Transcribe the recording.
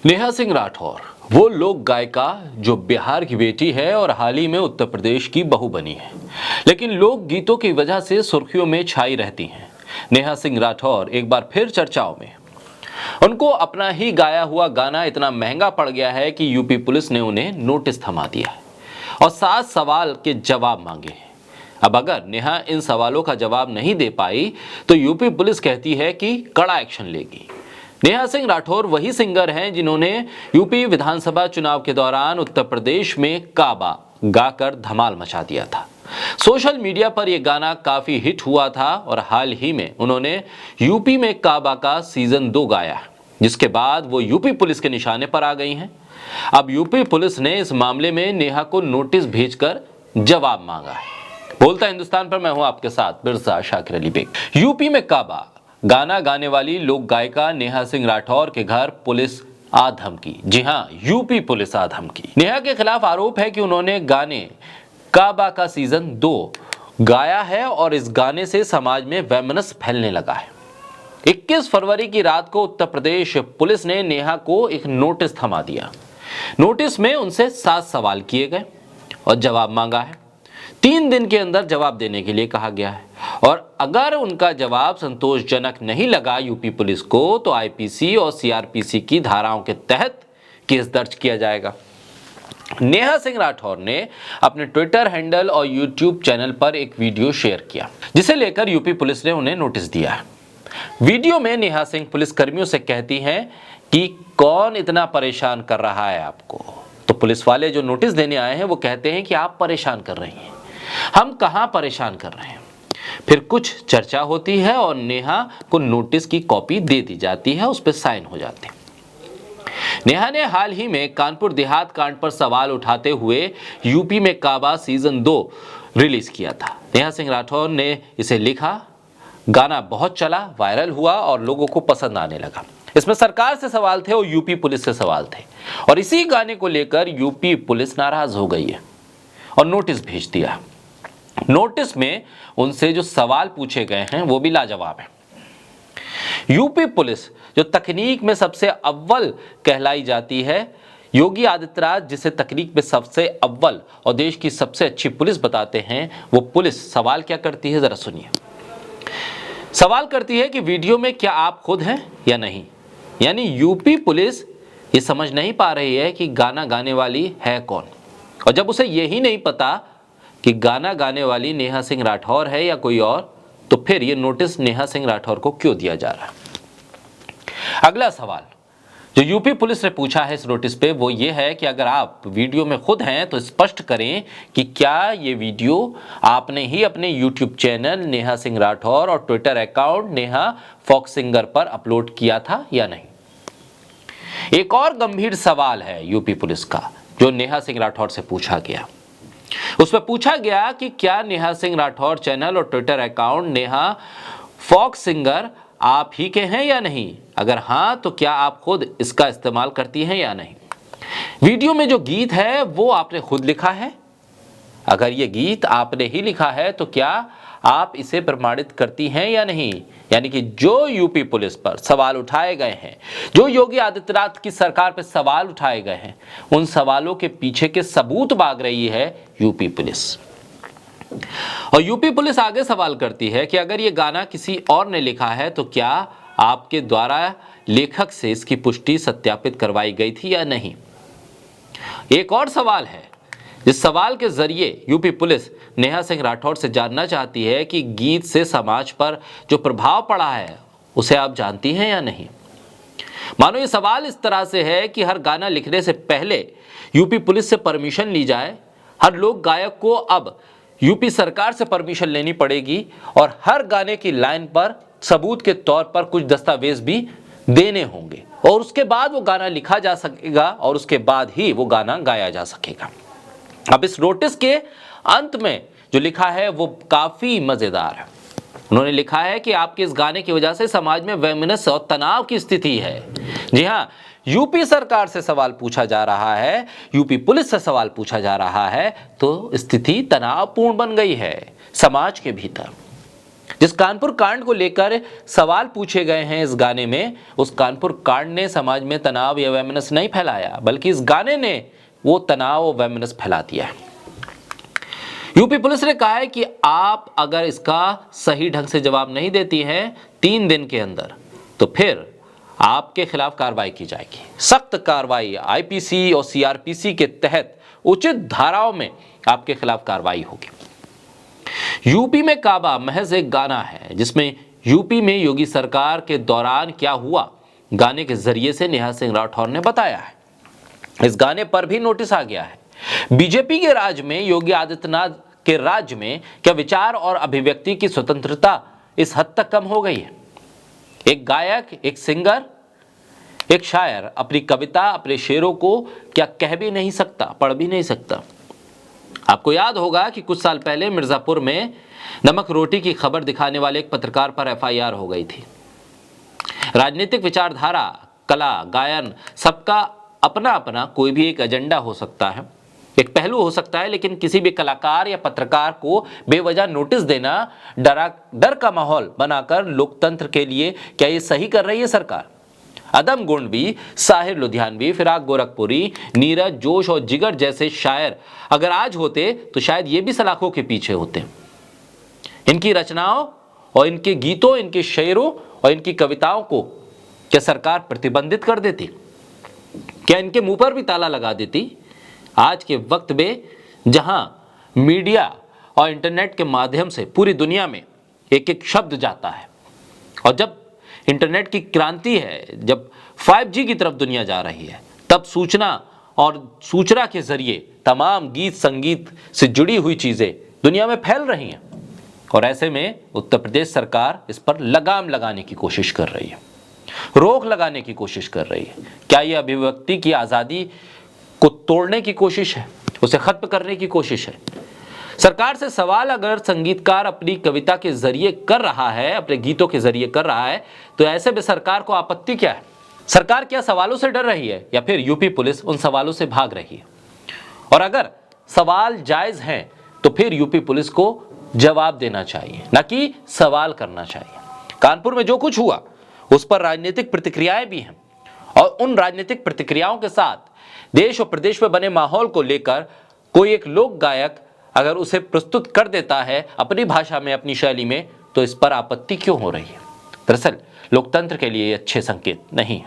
नेहा सिंह राठौर वो लोक गायिका जो बिहार की बेटी है और हाल ही में उत्तर प्रदेश की बहू बनी है, लेकिन लोक गीतों की वजह से सुर्खियों में छाई रहती हैं। नेहा सिंह राठौर एक बार फिर चर्चाओं में। उनको अपना ही गाया हुआ गाना इतना महंगा पड़ गया है कि यूपी पुलिस ने उन्हें नोटिस थमा दिया है और 7 सवाल के जवाब मांगे हैं। अब अगर नेहा इन सवालों का जवाब नहीं दे पाई तो यूपी पुलिस कहती है कि कड़ा एक्शन लेगी। नेहा सिंह राठौर वही सिंगर हैं जिन्होंने यूपी विधानसभा चुनाव के दौरान उत्तर प्रदेश में काबा गाकर धमाल मचा दिया था। सोशल मीडिया पर यह गाना काफी हिट हुआ था और हाल ही में उन्होंने यूपी में काबा का सीजन 2 गाया, जिसके बाद वो यूपी पुलिस के निशाने पर आ गई हैं। अब यूपी पुलिस ने इस मामले में नेहा को नोटिस भेजकर जवाब मांगा है। बोलता हिंदुस्तान पर मैं हूं आपके साथ बिरसा शाकिर अली बेग। यूपी में काबा गाना गाने वाली लोक गायिका नेहा सिंह राठौर के घर पुलिस आ धमकी। जी हां, यूपी पुलिस आ धमकी। नेहा के खिलाफ आरोप है कि उन्होंने गाने काबा का सीजन 2 गाया है और इस गाने से समाज में वैमनस्य फैलने लगा है। 21 फरवरी की रात को उत्तर प्रदेश पुलिस ने नेहा को एक नोटिस थमा दिया। नोटिस में उनसे 7 सवाल किए गए और जवाब मांगा है। 3 दिन के अंदर जवाब देने के लिए कहा गया है और अगर उनका जवाब संतोषजनक नहीं लगा यूपी पुलिस को तो आईपीसी और सीआरपीसी की धाराओं के तहत केस दर्ज किया जाएगा। नेहा सिंह राठौर ने अपने ट्विटर हैंडल और यूट्यूब चैनल पर एक वीडियो शेयर किया, जिसे लेकर यूपी पुलिस ने उन्हें नोटिस दिया है। वीडियो में नेहा सिंह पुलिसकर्मियों से कहती हैं कि कौन इतना परेशान कर रहा है आपको। तो पुलिस वाले जो नोटिस देने आए हैं वो कहते हैं कि आप परेशान कर रही हैं। हम कहां परेशान कर रहे हैं। फिर कुछ चर्चा होती है और नेहा को नोटिस की कॉपी दे दी जाती है, उस पर साइन हो जाते हैं। नेहा ने हाल ही में कानपुर देहात कांड पर सवाल उठाते हुए यूपी में काबा सीजन 2 रिलीज किया था। नेहा सिंह राठौर ने इसे लिखा, गाना बहुत चला, वायरल हुआ और लोगों को पसंद आने लगा। इसमें सरकार से सवाल थे और यूपी पुलिस से सवाल थे और इसी गाने को लेकर यूपी पुलिस नाराज हो गई है और नोटिस भेज दिया। नोटिस में उनसे जो सवाल पूछे गए हैं वो भी लाजवाब है। यूपी पुलिस जो तकनीक में सबसे अव्वल कहलाई जाती है, योगी आदित्यनाथ जिसे तकनीक में सबसे अव्वल और देश की सबसे अच्छी पुलिस बताते हैं, वो पुलिस सवाल क्या करती है, जरा सुनिए। सवाल करती है कि वीडियो में क्या आप खुद हैं या नहीं। यानी यूपी पुलिस ये समझ नहीं पा रही है कि गाना गाने वाली है कौन, और जब उसे यही नहीं पता कि गाना गाने वाली नेहा सिंह राठौर है या कोई और, तो फिर ये नोटिस नेहा सिंह राठौर को क्यों दिया जा रहा है। अगला सवाल जो यूपी पुलिस ने पूछा है इस नोटिस पे वो ये है कि अगर आप वीडियो में खुद हैं तो स्पष्ट करें कि क्या ये वीडियो आपने ही अपने यूट्यूब चैनल नेहा सिंह राठौर और Twitter account Neha folks singer पर अपलोड किया था या नहीं। एक और गंभीर सवाल है यूपी पुलिस का जो नेहा सिंह राठौर से पूछा गया। उसमें पूछा गया कि क्या नेहा सिंह राठौर चैनल और Twitter account Neha folks singer आप ही के हैं या नहीं। अगर हां तो क्या आप खुद इसका इस्तेमाल करती हैं या नहीं। वीडियो में जो गीत है वो आपने खुद लिखा है। अगर ये गीत आपने ही लिखा है तो क्या आप इसे प्रमाणित करती हैं या नहीं। यानी कि जो यूपी पुलिस पर सवाल उठाए गए हैं, जो योगी आदित्यनाथ की सरकार पर सवाल उठाए गए हैं, उन सवालों के पीछे के सबूत मांग रही है यूपी पुलिस। और यूपी पुलिस आगे सवाल करती है कि अगर ये गाना किसी और ने लिखा है तो क्या आपके द्वारा लेखक से इसकी पुष्टि सत्यापित करवाई गई थी या नहीं। एक और सवाल है, इस सवाल के जरिए यूपी पुलिस नेहा सिंह राठौर से जानना चाहती है कि गीत से समाज पर जो प्रभाव पड़ा है उसे आप जानती हैं या नहीं। मानो ये सवाल इस तरह से है कि हर गाना लिखने से पहले यूपी पुलिस से परमिशन ली जाए, हर लोक गायक को अब यूपी सरकार से परमिशन लेनी पड़ेगी और हर गाने की लाइन पर सबूत के तौर पर कुछ दस्तावेज भी देने होंगे और उसके बाद वो गाना लिखा जा सकेगा और उसके बाद ही वो गाना गाया जा सकेगा। अब इस नोटिस के अंत में जो लिखा है वो काफी मजेदार है। उन्होंने लिखा है कि आपके इस गाने की वजह से समाज में वैमनस्य और तनाव की स्थिति है। जी हाँ, यूपी सरकार से सवाल पूछा जा रहा है, यूपी पुलिस से सवाल पूछा जा रहा है, तो स्थिति तनावपूर्ण बन गई है समाज के भीतर। जिस कानपुर कांड को लेकर सवाल पूछे गए हैं इस गाने में, उस कानपुर कांड ने समाज में तनाव या वैमनस्य नहीं फैलाया, बल्कि इस गाने ने वो तनाव और वैमनस्य फैला दिया है। यूपी पुलिस ने कहा है कि आप अगर इसका सही ढंग से जवाब नहीं देती हैं 3 दिन के अंदर, तो फिर आपके खिलाफ कार्रवाई की जाएगी। सख्त कार्रवाई आईपीसी और सीआरपीसी के तहत उचित धाराओं में आपके खिलाफ कार्रवाई होगी। यूपी में काबा महज एक गाना है जिसमें यूपी में योगी सरकार के दौरान क्या हुआ गाने के जरिए से नेहा सिंह राठौर ने बताया है। इस गाने पर भी नोटिस आ गया है। बीजेपी के राज में, योगी आदित्यनाथ के राज्य में क्या विचार और अभिव्यक्ति की स्वतंत्रता इस हद तक कम हो गई है? एक गायक, एक सिंगर, एक शायर अपनी कविता, अपने शेरों को क्या कह भी नहीं सकता, पढ़ भी नहीं सकता? आपको याद होगा कि कुछ साल पहले मिर्जापुर में नमक रोटी की खबर दिखाने वाले एक पत्रकार पर एफआईआर हो गई थी। राजनीतिक विचारधारा, कला, गायन, सबका अपना अपना कोई भी एक एजेंडा हो सकता है, एक पहलू हो सकता है, लेकिन किसी भी कलाकार या पत्रकार को बेवजह नोटिस देना, डर का माहौल बनाकर लोकतंत्र के लिए क्या ये सही कर रही है सरकार? अदम गोंडवी, साहिर लुधियानवी, फिराक गोरखपुरी, नीरज, जोश और जिगर जैसे शायर अगर आज होते तो शायद ये भी सलाखों के पीछे होते। इनकी रचनाओं और इनके गीतों, इनके शेरों और इनकी कविताओं को क्या सरकार प्रतिबंधित कर देती? क्या इनके मुंह पर भी ताला लगा देती? आज के वक्त में जहां मीडिया और इंटरनेट के माध्यम से पूरी दुनिया में एक एक शब्द जाता है, और जब इंटरनेट की क्रांति है, जब 5G की तरफ दुनिया जा रही है, तब सूचना और सूचना के जरिए तमाम गीत संगीत से जुड़ी हुई चीजें दुनिया में फैल रही हैं। और ऐसे में उत्तर प्रदेश सरकार इस पर लगाम लगाने की कोशिश कर रही है, रोक लगाने की कोशिश कर रही है। क्या यह अभिव्यक्ति की आजादी को तोड़ने की कोशिश है, उसे खत्म करने की कोशिश है? सरकार से सवाल, अगर संगीतकार अपनी कविता के जरिए कर रहा है, अपने गीतों के जरिए कर रहा है, तो ऐसे में सरकार को आपत्ति क्या है? सरकार क्या सवालों से डर रही है, या फिर यूपी पुलिस उन सवालों से भाग रही है? और अगर सवाल जायज हैं तो फिर यूपी पुलिस को जवाब देना चाहिए, न कि सवाल करना चाहिए। कानपुर में जो कुछ हुआ उस पर राजनीतिक प्रतिक्रियाएं भी हैं, और उन राजनीतिक प्रतिक्रियाओं के साथ देश और प्रदेश में बने माहौल को लेकर कोई एक लोक गायक अगर उसे प्रस्तुत कर देता है अपनी भाषा में, अपनी शैली में, तो इस पर आपत्ति क्यों हो रही है? दरअसल लोकतंत्र के लिए अच्छे संकेत नहीं है।